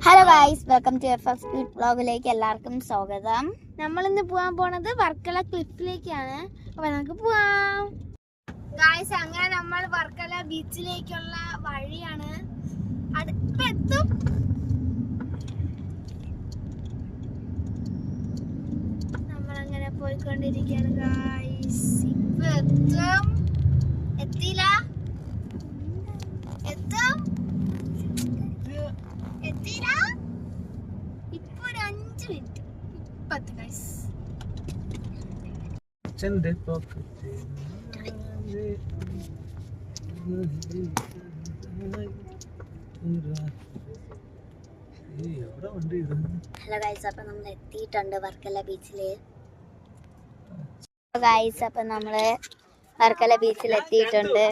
Hello guys, welcome to FF speed വ്ലോഗിലേക്ക് എല്ലാവർക്കും സ്വാഗതം. നമ്മൾ ഇന്ന് പോകാൻ പോണത് വർക്കല ക്ലിഫിലേക്കാണ്. അപ്പൊ നമുക്ക് പോവാം ഗൈസ്. അങ്ങനെ നമ്മൾ വർക്കല ബീച്ചിലേക്കുള്ള വഴിയാണ്. അടുത്തെത്തും. നമ്മളങ്ങനെ പോയിക്കൊണ്ടിരിക്കുകയാണ് ഗൈസ്. ഇപ്പൊ എത്തും. എത്തിയില്ല, എത്തും, എത്തിയില്ല. ഇപ്പൊ ഒരു 5 മിനിറ്റ് ഇപ്പത്തെ ഗൈസ്. ഹലോ ഗൈസ്, അപ്പൊ നമ്മൾ എത്തിയിട്ടുണ്ട് വർക്കല ബീച്ചില്. ഗൈസ്, അപ്പൊ നമ്മള് വർക്കല ബീച്ചിൽ എത്തിയിട്ടുണ്ട്.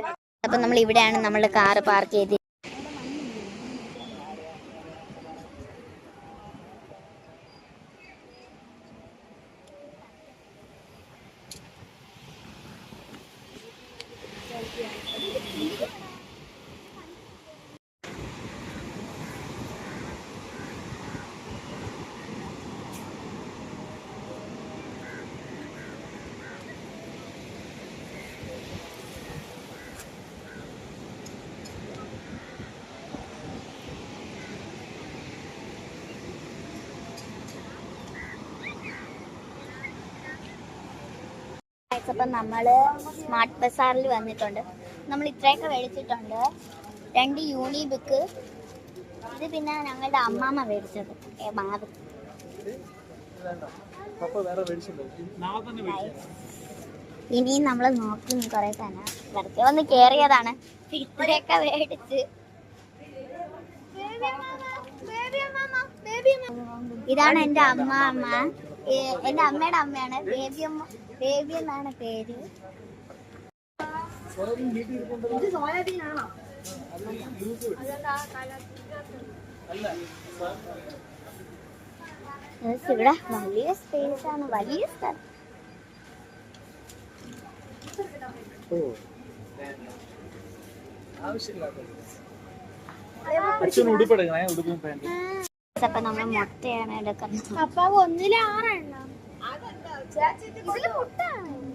അപ്പൊ നമ്മൾ ഇവിടെയാണ് നമ്മുടെ കാറ് പാർക്ക് ചെയ്ത്. അപ്പം നമ്മള് സ്മാർട്ട് ബസാറിൽ വന്നിട്ടുണ്ട്. നമ്മൾ ഇത്രയൊക്കെ മേടിച്ചിട്ടുണ്ട്. 2 യൂണി ബുക്ക്. ഇത് പിന്നെ ഞങ്ങളുടെ അമ്മാമ്മ മേടിച്ചത് മാവ്. ഇനിയും നമ്മൾ നോക്കി കുറെ തന്നെ വെറുതെ ഒന്ന് കേറിയതാണ്. ഇത്രയൊക്കെ മേടിച്ച്. ഇതാണ് എൻ്റെ അമ്മാമ്മ. എൻ്റെ അമ്മയുടെ അമ്മയാണ്. ബേബി എന്നാണ് പേര്. ഇവിടെ വലിയ സ്പേസ് ആണ്, വലിയ സ്ഥലം. അപ്പൊ നമ്മൾ മുട്ടയാണ് എടുക്കുന്നത്. അപ്പൊ 1 ൽ 6 എണ്ണം. ഇതില് മുട്ടയാണ്.